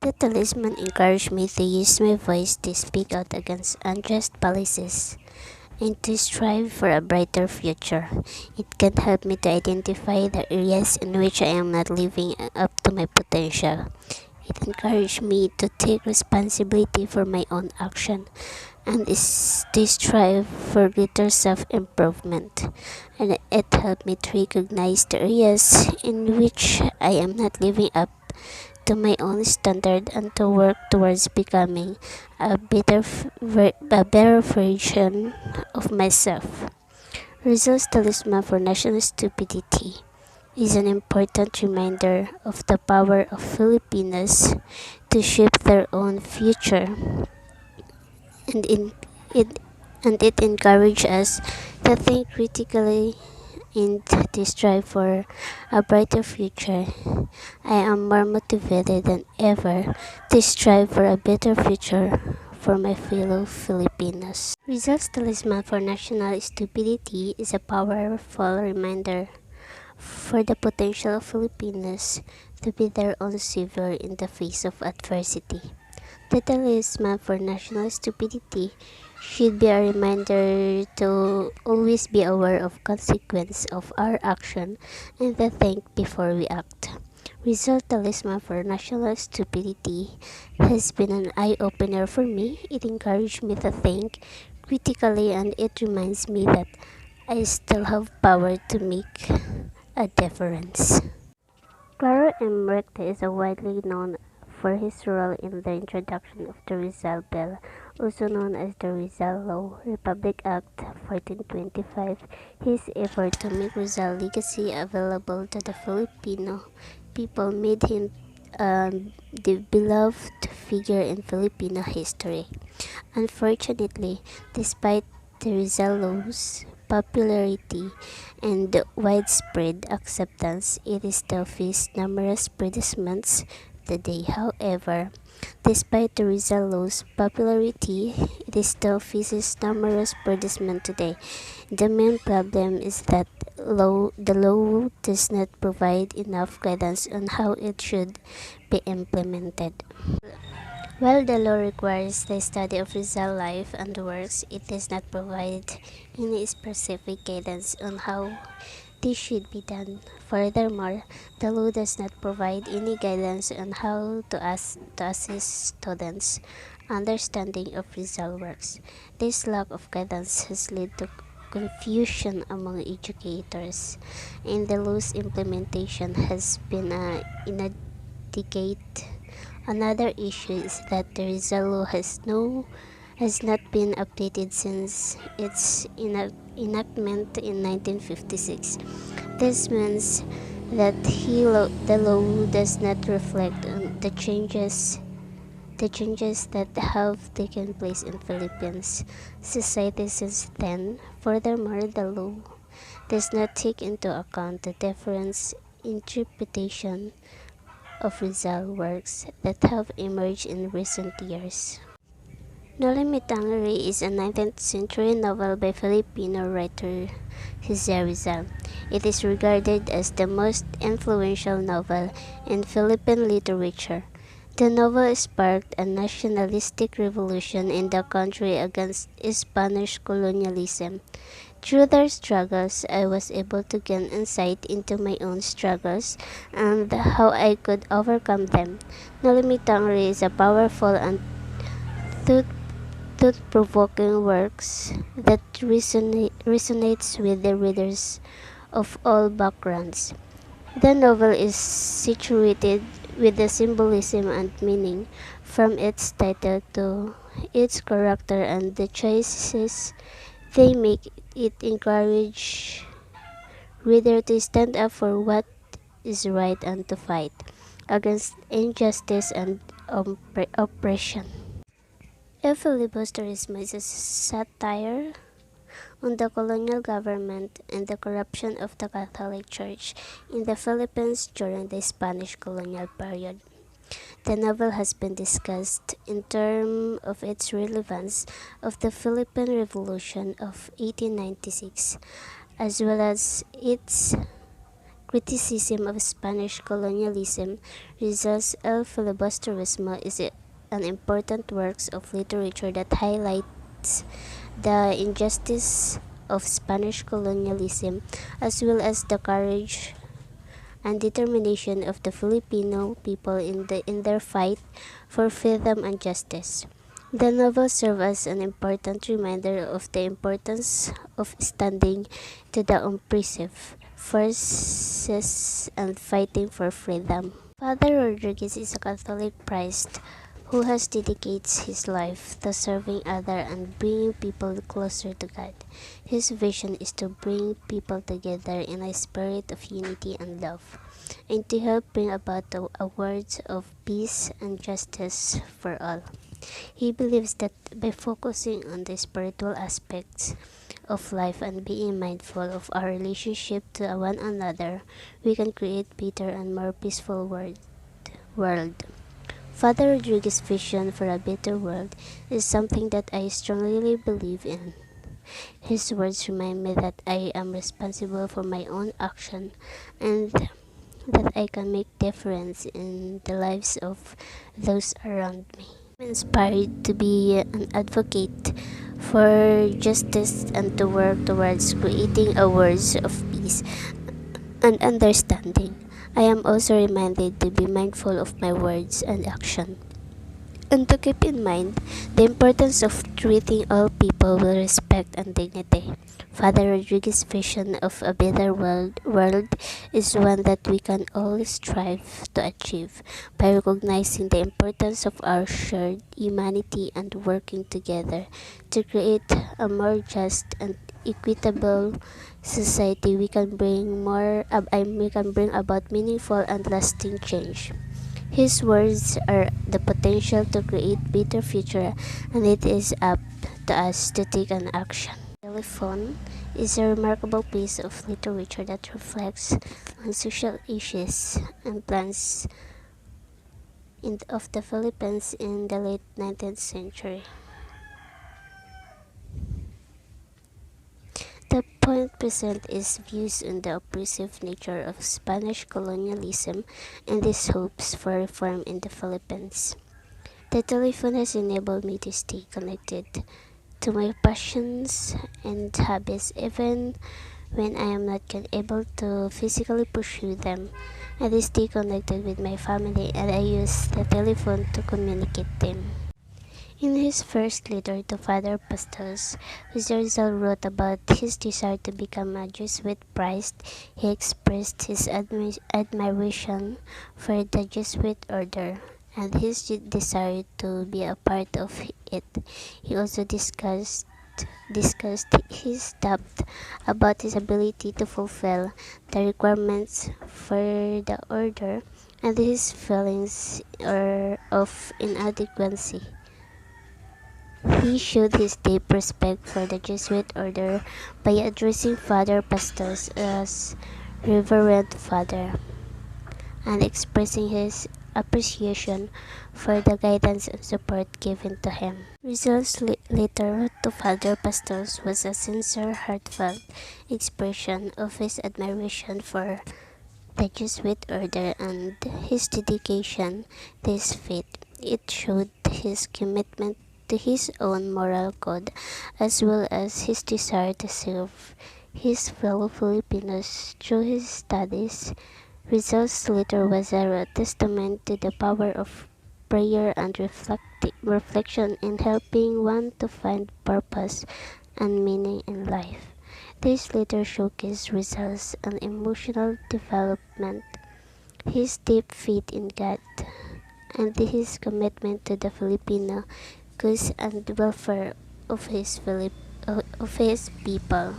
The talisman encouraged me to use my voice to speak out against unjust policies and to strive for a brighter future. It can help me to identify the areas in which I am not living up to my potential. It encouraged me to take responsibility for my own action and is to strive for greater self-improvement. And it helped me to recognize the areas in which I am not living up to my own standard and to work towards becoming a better version of myself. Rizal's talisman for national stupidity is an important reminder of the power of Filipinos to shape their own future, and it and it encourages us to think critically and to strive for a brighter future. I am more motivated than ever to strive for a better future for my fellow Filipinos. Rizal's talisman for national stability is a powerful reminder for the potential of Filipinos to be their own savior in the face of adversity. The talisman for national stupidity should be a reminder to always be aware of consequence of our action and to think before we act. Result talisman for national stupidity has been an eye-opener for me. It encouraged me to think critically and it reminds me that I still have power to make a difference. Claro M. Recte is widely known for his role in the introduction of the Rizal Bill, also known as the Rizal Law, Republic Act 1425. His effort to make Rizal legacy available to the Filipino people made him the beloved figure in Filipino history. Unfortunately, despite the Rizal Law's popularity and widespread acceptance, it still faced numerous predicaments today. However, despite the Rizal Law's popularity, it still faces numerous predicaments today. The main problem is that the law does not provide enough guidance on how it should be implemented. While the law requires the study of Rizal life and works, it does not provide any specific guidance on how this should be done. Furthermore, the law does not provide any guidance on how to assist students' understanding of Rizal works. This lack of guidance has led to confusion among educators, and the law's implementation has been inadequate. Another issue is that the Rizal law has not been updated since its enactment in 1956. This means that the law does not reflect on the changes that have taken place in Philippines society since then. Furthermore, the law does not take into account the different interpretation of Rizal works that have emerged in recent years. Noli Me Tangere is a 19th century novel by Filipino writer Jose Rizal. It is regarded as the most influential novel in Philippine literature. The novel sparked a nationalistic revolution in the country against Spanish colonialism. Through their struggles, I was able to gain insight into my own struggles and how I could overcome them. Noli Me Tangere is a powerful and thought thought-provoking works that resonates with the readers of all backgrounds. The novel is situated with the symbolism and meaning from its title to its character and the choices they make. It encourage reader to stand up for what is right and to fight against injustice and oppression. A filibusterism is a satire on the colonial government and the corruption of the Catholic Church in the Philippines during the Spanish colonial period. The novel has been discussed in terms of its relevance of the Philippine Revolution of 1896, as well as its criticism of Spanish colonialism, Rizal's El Filibusterismo is an important work of literature that highlights the injustice of Spanish colonialism as well as the courage and determination of the Filipino people in their fight for freedom and justice. The novel serves as an important reminder of the importance of standing to the oppressive forces and fighting for freedom. Father Rodriguez is a Catholic priest who has dedicated his life to serving others and bringing people closer to God. His vision is to bring people together in a spirit of unity and love, and to help bring about a world of peace and justice for all. He believes that by focusing on the spiritual aspects of life and being mindful of our relationship to one another, we can create better and more peaceful world. Father Rodriguez's vision for a better world is something that I strongly believe in. His words remind me that I am responsible for my own action and that I can make difference in the lives of those around me. I'm inspired to be an advocate for justice and to work towards creating a world of peace and understanding. I am also reminded to be mindful of my words and action, and to keep in mind the importance of treating all people with respect and dignity. Father Rodriguez's vision of a better world is one that we can all strive to achieve by recognizing the importance of our shared humanity and working together to create a more just and equitable society. We can bring about meaningful and lasting change. His words are the potential to create better future, and it is up to us to take an action. Telephone is a remarkable piece of literature that reflects on social issues and plans of the Philippines in the late 19th century. The point present is views on the oppressive nature of Spanish colonialism and its hopes for reform in the Philippines. The telephone has enabled me to stay connected to my passions and hobbies even when I am not able to physically pursue them. I stay connected with my family and I use the telephone to communicate them. In his first letter to Father Pastos, Rizal wrote about his desire to become a Jesuit priest. He expressed his admiration for the Jesuit order and his desire to be a part of it. He also discussed his doubt about his ability to fulfill the requirements for the order and his feelings of inadequacy. He showed his deep respect for the Jesuit order by addressing Father Pastos as Reverend Father and expressing his appreciation for the guidance and support given to him. Rizal's letter to Father Pastos was a sincere, heartfelt expression of his admiration for the Jesuit order and his dedication to his faith. It showed his commitment to his own moral code as well as his desire to serve his fellow Filipinos through his studies. Rizal's letter was a testament to the power of prayer and reflection in helping one to find purpose and meaning in life. This letter showcased Rizal's an emotional development, his deep faith in God, and his commitment to the Filipino cause and welfare of his people.